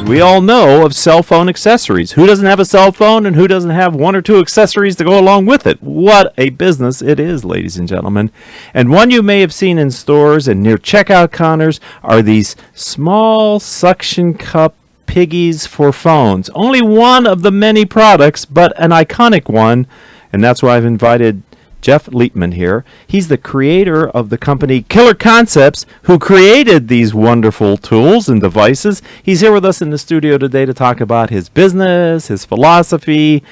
as we all know, of cell phone accessories. Who doesn't have a cell phone, and who doesn't have one or two accessories to go along with it? What a business it is, ladies and gentlemen. And one you may have seen in stores and near checkout counters are these small suction cup piggies for phones. Only one of the many products, but an iconic one, and that's why I've invited Jeff Leitman here. He's the creator of the company Killer Concepts, who created these wonderful tools and devices. He's here with us in the studio today to talk about his business, his philosophy.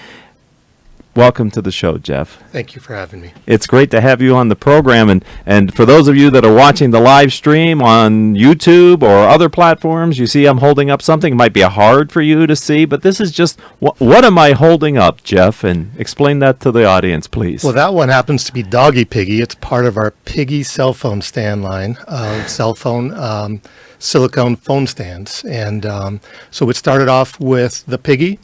Welcome to the show, Jeff. Thank you for having me. It's great to have you on the program. And for those of you that are watching the live stream on YouTube or other platforms, you see I'm holding up something. It might be hard for you to see, but this is just, what am I holding up, Jeff? And explain that to the audience, please. Well, that one happens to be Doggy Piggy. It's part of our Piggy cell phone stand line of cell phone silicone phone stands. And so it started off with the Piggy.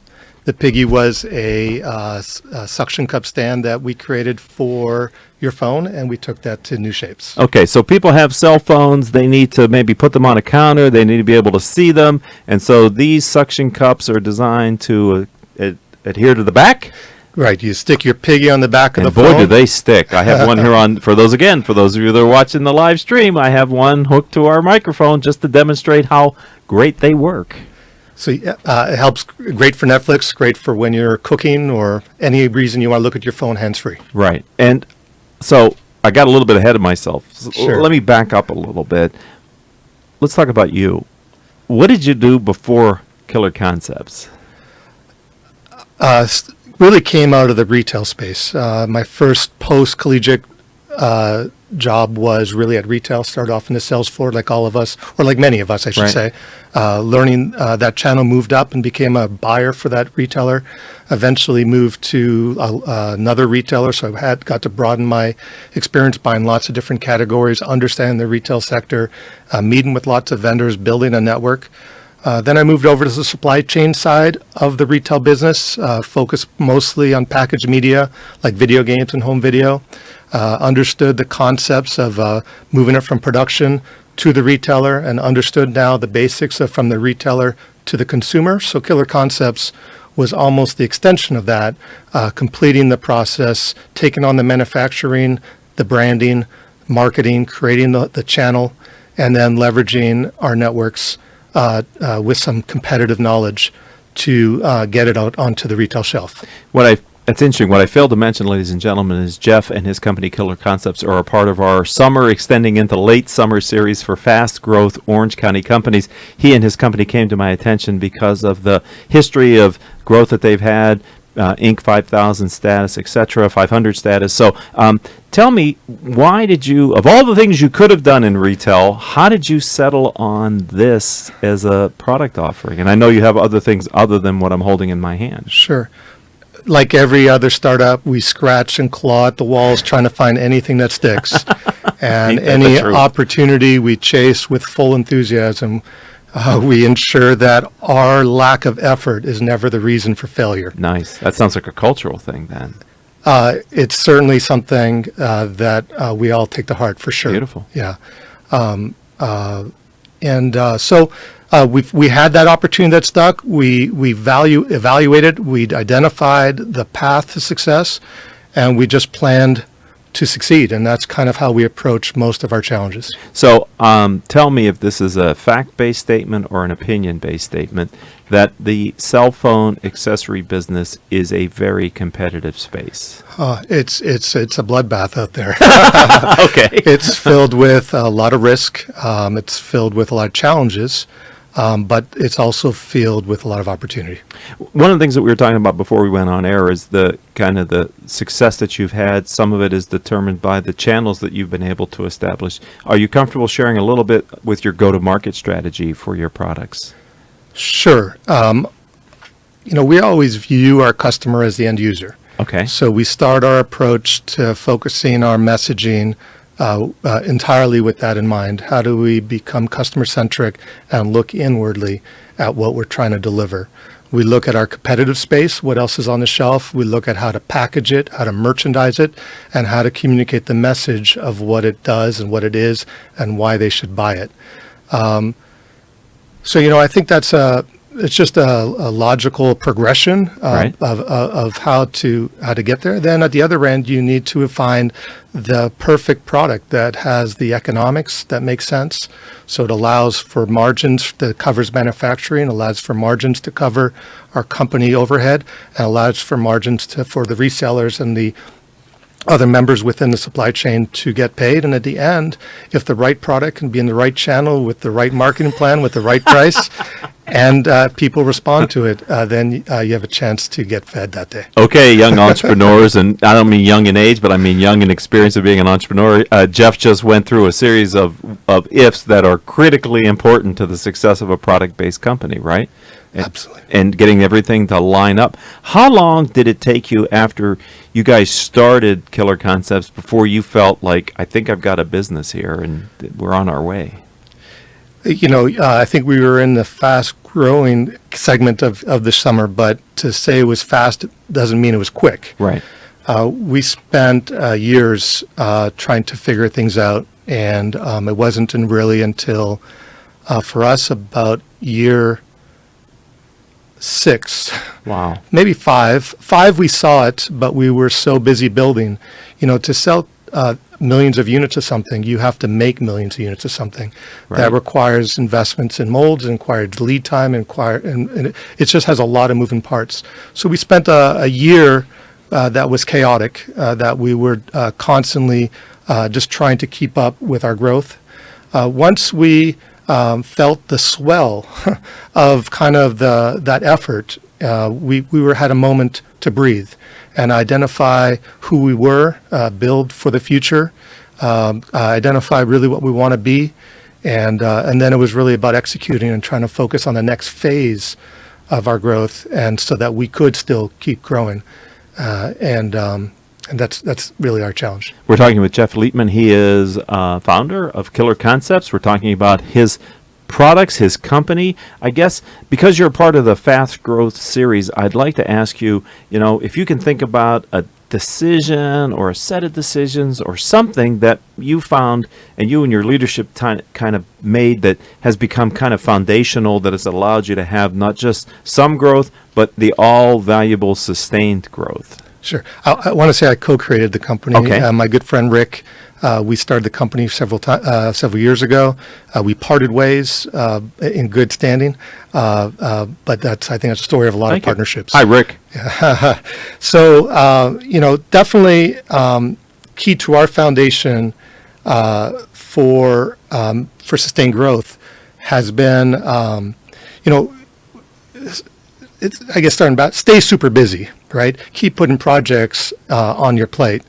The Piggy was a suction cup stand that we created for your phone, and we took that to new shapes. Okay, so people have cell phones. They need to maybe put them on a counter. They need to be able to see them. And so these suction cups are designed to adhere to the back. Right, you stick your Piggy on the back of the phone. And boy, do they stick. I have one here on, for those of you that are watching the live stream, I have one hooked to our microphone just to demonstrate how great they work. So it helps, great for Netflix, great for when you're cooking or any reason you want to look at your phone hands-free. Right. And so I got a little bit ahead of myself. Sure. Let me back up a little bit. Let's talk about you. What did you do before Killer Concepts? Really came out of the retail space. My first post-collegiate job was really at retail. Started off in the sales floor like all of us, or like many of us, I should say. Learning that channel, moved up and became a buyer for that retailer. Eventually moved to another retailer, so I got to broaden my experience buying lots of different categories, understanding the retail sector, meeting with lots of vendors, building a network. Then I moved over to the supply chain side of the retail business, focused mostly on packaged media like video games and home video. Understood the concepts of moving it from production to the retailer, and understood now the basics of from the retailer to the consumer. So Killer Concepts was almost the extension of that, completing the process, taking on the manufacturing, the branding, marketing, creating the channel, and then leveraging our networks with some competitive knowledge to get it out onto the retail shelf. That's interesting. What I failed to mention, ladies and gentlemen, is Jeff and his company Killer Concepts are a part of our summer extending into late summer series for fast growth Orange County companies. He and his company came to my attention because of the history of growth that they've had, Inc. 5000 status, etc., 500 status. So tell me, why did you, of all the things you could have done in retail, how did you settle on this as a product offering? And I know you have other things other than what I'm holding in my hand. Sure. Like every other startup, we scratch and claw at the walls trying to find anything that sticks. And any opportunity we chase with full enthusiasm. We ensure that our lack of effort is never the reason for failure. Nice. That sounds like a cultural thing then. It's certainly something that we all take to heart for sure. Beautiful. Yeah. So we had that opportunity that stuck. We evaluated, we'd identified the path to success, and we just planned to succeed. And that's kind of how we approach most of our challenges. So tell me if this is a fact-based statement or an opinion-based statement, that the cell phone accessory business is a very competitive space. It's a bloodbath out there. Okay. It's filled with a lot of risk. It's filled with a lot of challenges. But it's also filled with a lot of opportunity. One of the things that we were talking about before we went on air is the kind of the success that you've had. Some of it is determined by the channels that you've been able to establish. Are you comfortable sharing a little bit with your go-to-market strategy for your products? Sure. We always view our customer as the end user. Okay. So we start our approach to focusing our messaging entirely with that in mind. How do we become customer-centric and look inwardly at what we're trying to deliver? We look at our competitive space, what else is on the shelf. We look at how to package it, how to merchandise it, and how to communicate the message of what it does and what it is and why they should buy it. I think that's it's just a logical progression Right. of how to get there. Then at the other end, you need to find the perfect product that has the economics that makes sense. So it allows for margins that covers manufacturing, allows for margins to cover our company overhead, and allows for margins for the resellers and the other members within the supply chain to get paid. And at the end, if the right product can be in the right channel with the right marketing plan, with the right price, and people respond to it, then you have a chance to get fed that day. Okay, young entrepreneurs, and I don't mean young in age, but I mean young in experience of being an entrepreneur. Jeff just went through a series of ifs that are critically important to the success of a product-based company, right? Absolutely. And getting everything to line up. How long did it take you after you guys started Killer Concepts before you felt like, I think I've got a business here and we're on our way? I think we were in the fast-growing segment of the summer, but to say it was fast doesn't mean it was quick. Right. We spent years trying to figure things out, and it wasn't really until, for us, about year 6, Wow. maybe 5. 5, we saw it, but we were so busy building. To sell millions of units of something, you have to make millions of units of something. Right. That requires investments in molds, requires lead time, and it just has a lot of moving parts. So we spent a year that was chaotic, that we were constantly just trying to keep up with our growth. Once we felt the swell of kind of that effort, we had a moment to breathe and identify who we were, build for the future, identify really what we want to be, and then it was really about executing and trying to focus on the next phase of our growth, and so that we could still keep growing, and that's really our challenge. We're talking with Jeff Leitman. He is founder of Killer Concepts. We're talking about his products, his company. I guess because you're a part of the Fast Growth series, I'd like to ask you, if you can think about a decision or a set of decisions or something that you found and you and your leadership kind of made that has become kind of foundational, that has allowed you to have not just some growth, but the all valuable sustained growth. Sure. I want to say I co-created the company. Okay. My good friend Rick, we started the company several years ago. We parted ways in good standing, but I think that's a story of a lot Thank of you. partnerships. Hi, Rick. So, definitely key to our foundation for sustained growth has been, it's, I guess, starting about stay super busy, right? Keep putting projects on your plate.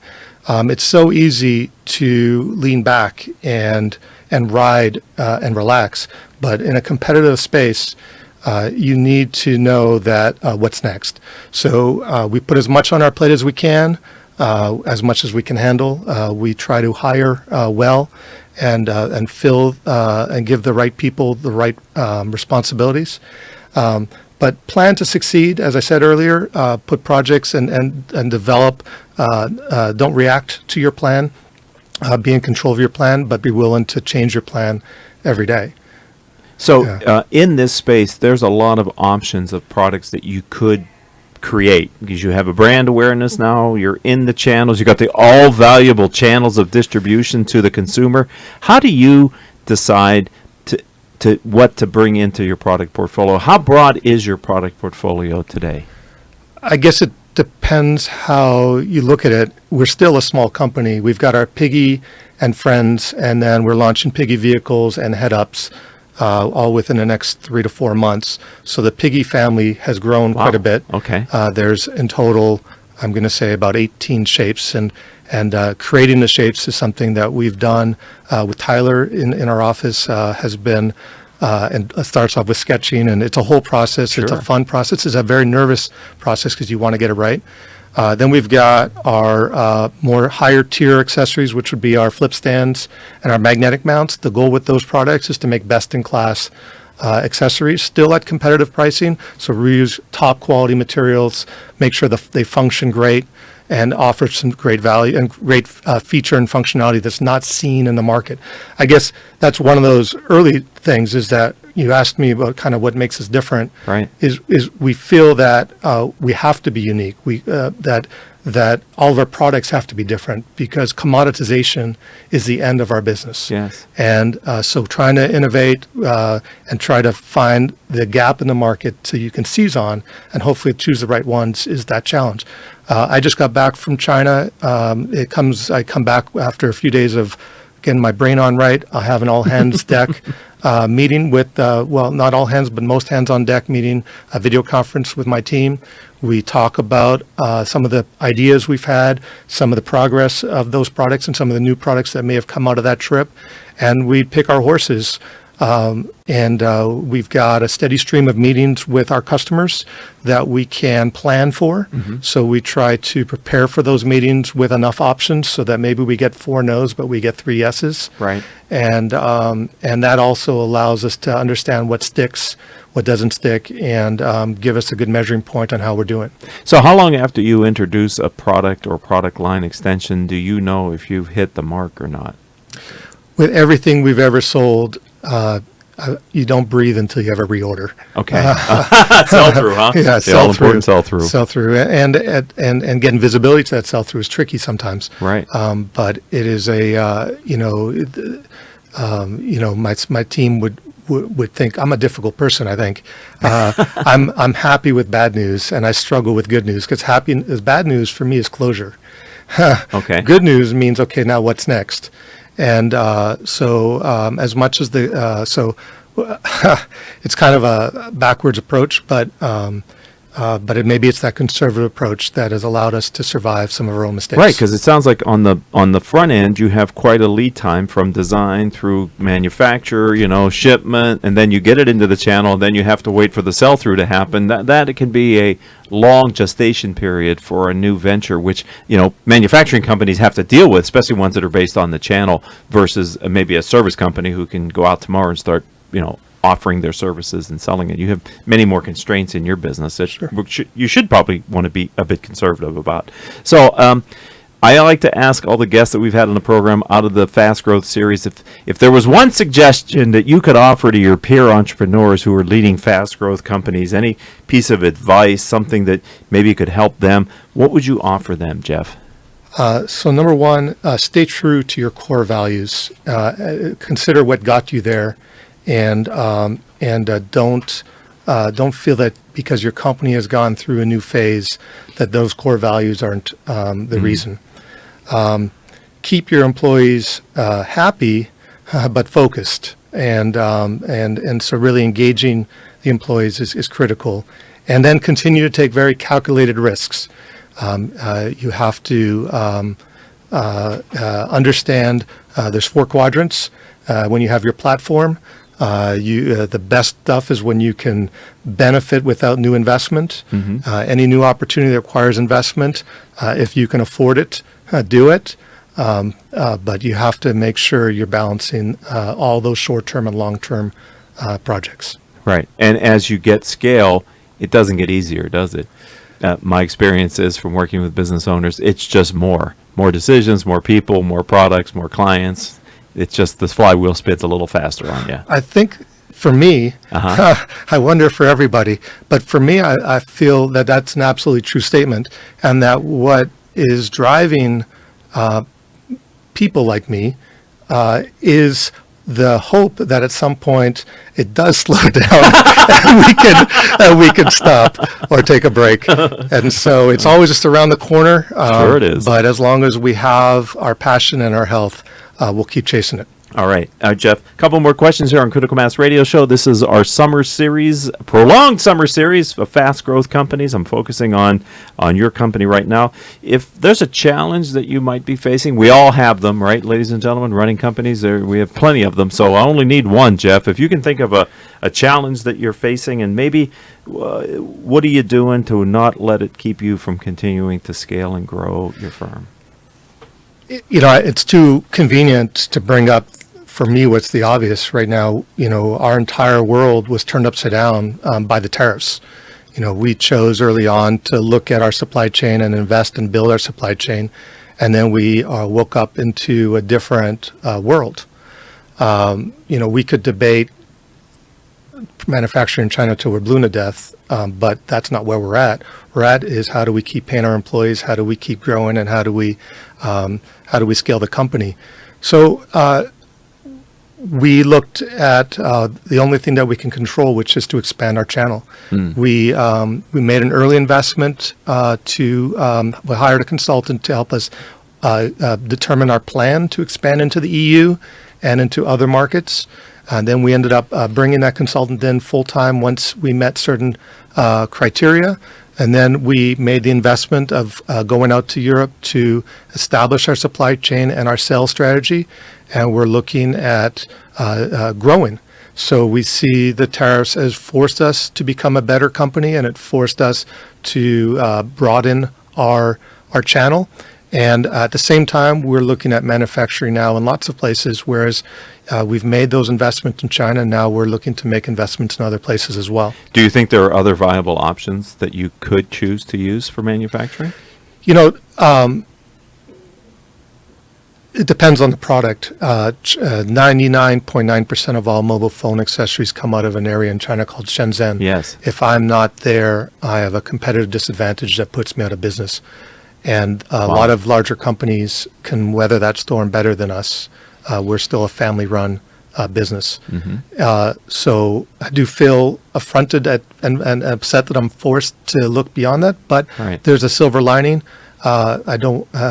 It's so easy to lean back and ride and relax, but in a competitive space, you need to know that what's next. So we put as much on our plate as we can, as much as we can handle. We try to hire well and fill and give the right people the right responsibilities. But plan to succeed, as I said earlier, put projects and develop. Don't react to your plan. Be in control of your plan, but be willing to change your plan every day. So in this space, there's a lot of options of products that you could create because you have a brand awareness now. You're in the channels. You got the all valuable channels of distribution to the consumer. How do you decide to what to bring into your product portfolio? How broad is your product portfolio today? I guess it depends how you look at it. We're still a small company. We've got our Piggy and Friends, and then we're launching Piggy vehicles and head-ups all within the next 3 to 4 months. So the Piggy family has grown quite a bit. Okay. There's in total, I'm going to say, about 18 shapes, and creating the shapes is something that we've done with Tyler in our office. Has been and it starts off with sketching, and it's a whole process. Sure. It's a fun process. It's a very nervous process because you want to get it right. Then we've got our more higher tier accessories, which would be our flip stands and our magnetic mounts. The goal with those products is to make best in class accessories, still at competitive pricing. So we use top quality materials, make sure that they function great, and offer some great value and great feature and functionality that's not seen in the market. I guess that's one of those early things, is that you asked me about kind of what makes us different. Right. Is we feel that we have to be unique. That all of our products have to be different because commoditization is the end of our business. Yes. And so trying to innovate and try to find the gap in the market so you can seize on and hopefully choose the right ones is that challenge. I just got back from China. I come back after a few days of getting my brain on right. I'll have an all hands deck meeting with, not all hands, but most hands on deck meeting, a video conference with my team. We talk about some of the ideas we've had, some of the progress of those products and some of the new products that may have come out of that trip. And we pick our horses. We've got a steady stream of meetings with our customers that we can plan for. Mm-hmm. So we try to prepare for those meetings with enough options so that maybe we get 4 no's, but we get 3 yeses. Right. And that also allows us to understand what sticks, what doesn't stick, and give us a good measuring point on how we're doing. So how long after you introduce a product or product line extension do you know if you've hit the mark or not? With everything we've ever sold, you don't breathe until you have a reorder. Okay. Sell-through, huh? Yeah, the all-important sell-through. Sell-through. And getting visibility to that sell-through is tricky sometimes. Right. But it is my team would think I'm a difficult person. I think I'm happy with bad news and I struggle with good news because bad news for me is closure. Okay. Good news means okay, now what's next? And as much as it's kind of a backwards approach, but maybe it's that conservative approach that has allowed us to survive some of our own mistakes. Right, because it sounds like on the front end you have quite a lead time from design through manufacture, shipment, and then you get it into the channel, and then you have to wait for the sell-through to happen. That it can be a long gestation period for a new venture, which manufacturing companies have to deal with, especially ones that are based on the channel, versus maybe a service company who can go out tomorrow and start offering their services and selling it. You have many more constraints in your business that Sure. you should probably want to be a bit conservative about. So I like to ask all the guests that we've had on the program out of the Fast Growth series, if there was one suggestion that you could offer to your peer entrepreneurs who are leading fast growth companies, any piece of advice, something that maybe could help them, what would you offer them, Jeff? So number one, stay true to your core values. Consider what got you there. And don't feel that because your company has gone through a new phase that those core values aren't the reason. Keep your employees happy but focused, and so really engaging the employees is critical. And then continue to take very calculated risks. You have to understand there's 4 quadrants when you have your platform. The best stuff is when you can benefit without new investment. Mm-hmm. Any new opportunity that requires investment, if you can afford it, do it. But you have to make sure you're balancing all those short-term and long-term projects. Right. And as you get scale, it doesn't get easier, does it? My experience is from working with business owners, it's just more decisions, more people, more products, more clients. It's just the flywheel spins a little faster on you. I think for me, I wonder for everybody, but for me, I feel that that's an absolutely true statement, and that what is driving people like me is the hope that at some point it does slow down and we can stop or take a break. And so it's always just around the corner. Sure it is. But as long as we have our passion and our health, we'll keep chasing it. All right, Jeff, a couple more questions here on Critical Mass Radio Show. This is our summer series, prolonged summer series of fast growth companies. I'm focusing on your company right now. If there's a challenge that you might be facing, we all have them, right, ladies and gentlemen, running companies. We have plenty of them, so I only need one, Jeff. If you can think of a challenge that you're facing, and maybe what are you doing to not let it keep you from continuing to scale and grow your firm? It's too convenient to bring up, for me, what's the obvious right now. Our entire world was turned upside down by the tariffs. We chose early on to look at our supply chain and invest and build our supply chain. And then we woke up into a different world. We could debate manufacturing in China till we're blue to death, but that's not where we're at. We're at is how do we keep paying our employees, how do we keep growing, and how do we scale the company? So we looked at the only thing that we can control, which is to expand our channel. We made an early investment we hired a consultant to help us determine our plan to expand into the EU and into other markets. And then we ended up bringing that consultant in full-time once we met certain criteria. And then we made the investment of going out to Europe to establish our supply chain and our sales strategy. And we're looking at growing. So we see the tariffs as forced us to become a better company, and it forced us to broaden our channel. And at the same time, we're looking at manufacturing now in lots of places, whereas we've made those investments in China. Now we're looking to make investments in other places as well. Do you think there are other viable options that you could choose to use for manufacturing? You know, it depends on the product. 99.9% of all mobile phone accessories come out of an area in China called Shenzhen. Yes. If I'm not there, I have a competitive disadvantage that puts me out of business. And a lot of larger companies can weather that storm better than us. We're still a family-run business. So I do feel affronted and upset that I'm forced to look beyond that. But there's a silver lining. I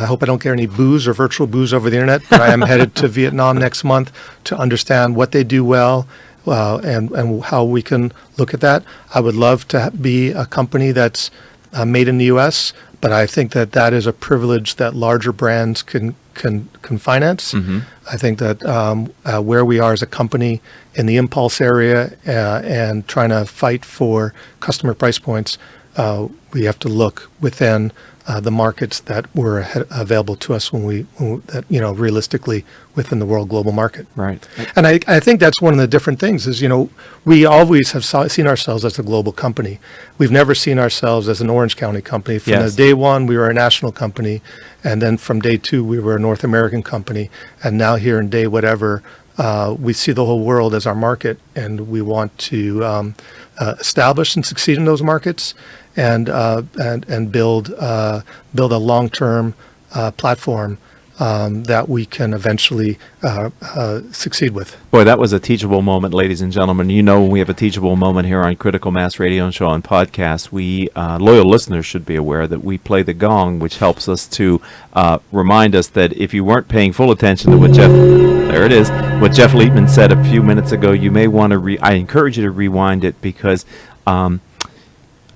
hope I don't get any booze or virtual booze over the internet. But I am headed to Vietnam next month to understand what they do well and how we can look at that. I would love to be a company that's made in the U.S., but I think that is a privilege that larger brands can finance. I think that where we are as a company in the impulse area and trying to fight for customer price points, we have to look within the markets that were available to us realistically within the world global market. Right. And I think that's one of the different things is, we always have seen ourselves as a global company. We've never seen ourselves as an Orange County company. From the day one, we were a national company. And then from day two, we were a North American company. And now here in day whatever, we see the whole world as our market. And we want to establish and succeed in those markets and build a long-term platform that we can eventually succeed with. Boy, that was a teachable moment, ladies and gentlemen. When we have a teachable moment here on Critical Mass Radio and Show and Podcast, we loyal listeners should be aware that we play the gong, which helps us to remind us that if you weren't paying full attention to what Jeff Leitman said a few minutes ago, you may want to I encourage you to rewind it, because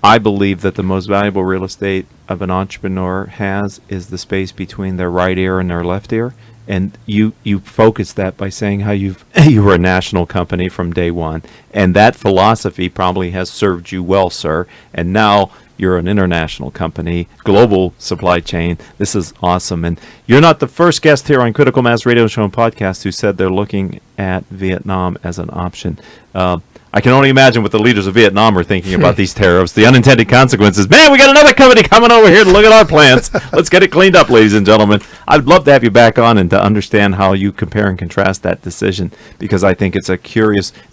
I believe that the most valuable real estate of an entrepreneur is the space between their right ear and their left ear. And you focus that by saying how you were a national company from day one. And that philosophy probably has served you well, sir. And now you're an international company, global supply chain. This is awesome. And you're not the first guest here on Critical Mass Radio Show and Podcast who said they're looking at Vietnam as an option. I can only imagine what the leaders of Vietnam are thinking about these tariffs, the unintended consequences. Man, we got another company coming over here to look at our plants. Let's get it cleaned up, ladies and gentlemen. I'd love to have you back on and to understand how you compare and contrast that decision, because I think it's a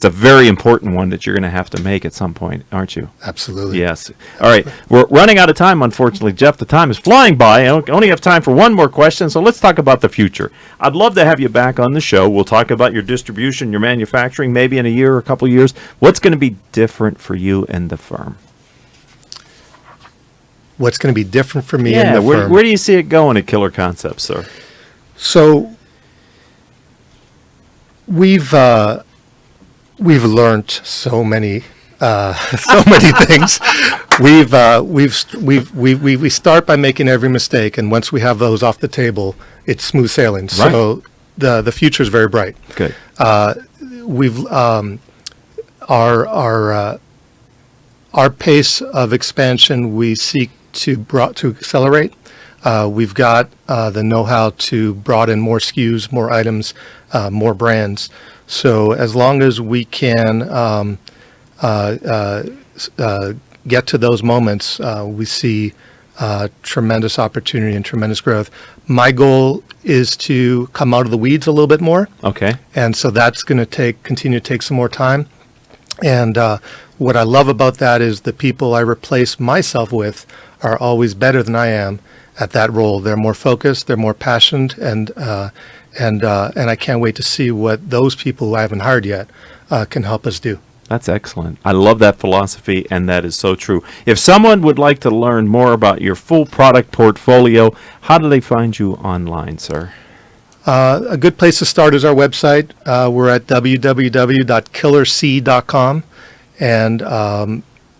very important one that you're going to have to make at some point, aren't you? Absolutely. Yes. All right. We're running out of time, unfortunately, Jeff. The time is flying by. I only have time for one more question, so let's talk about the future. I'd love to have you back on the show. We'll talk about your distribution, your manufacturing, maybe in a year or a couple of years. What's going to be different for you and the firm? What's going to be different for me and the firm? Where do you see it going at Killer Concepts, sir? So we've learned so many things. We start by making every mistake, and once we have those off the table, it's smooth sailing. Right. So the future is very bright. Good. Our pace of expansion, we seek to accelerate. We've got the know-how to broaden more SKUs, more items, more brands. So as long as we can get to those moments, we see tremendous opportunity and tremendous growth. My goal is to come out of the weeds a little bit more. Okay. And so that's going to continue to take some more time. And what I love about that is the people I replace myself with are always better than I am at that role. They're more focused, they're more passionate, and I can't wait to see what those people who I haven't hired yet can help us do. That's excellent. I love that philosophy, and that is so true. If someone would like to learn more about your full product portfolio, how do they find you online, sir? A good place to start is our website. We're at www.killerc.com, and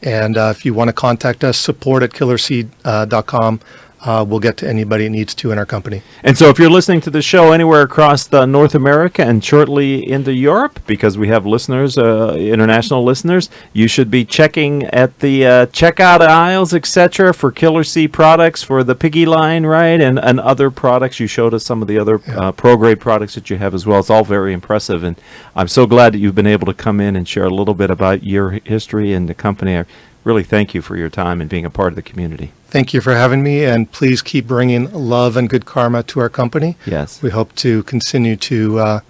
if you want to contact us, support@killerc.com. We'll get to anybody it needs to in our company. And so if you're listening to the show anywhere across North America and shortly into Europe, because we have listeners, international listeners, you should be checking at the checkout aisles, etc., for Killer C products, for the Piggy line, right, and other products. You showed us some of the other pro-grade products that you have as well. It's all very impressive, and I'm so glad that you've been able to come in and share a little bit about your history and the company. I really thank you for your time and being a part of the community. Thank you for having me, and please keep bringing love and good karma to our company. Yes. We hope to continue to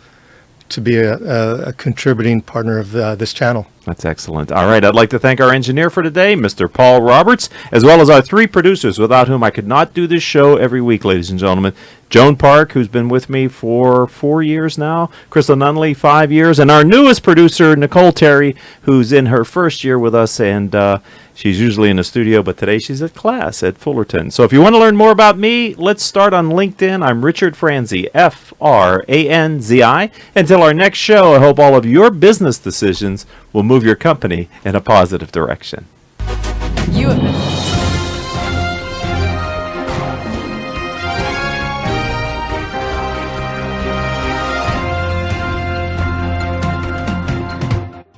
be a contributing partner of this channel. That's excellent. All right, I'd like to thank our engineer for today, Mr. Paul Roberts, as well as our three producers without whom I could not do this show every week, ladies and gentlemen. Joan Park, who's been with me for 4 years now, Crystal Nunley, 5 years, and our newest producer, Nicole Terry, who's in her first year with us, and she's usually in the studio, but today she's at class at Fullerton. So if you want to learn more about me, let's start on LinkedIn. I'm Richard Franzi, Franzi. Until our next show, I hope all of your business decisions will move your company in a positive direction. You have been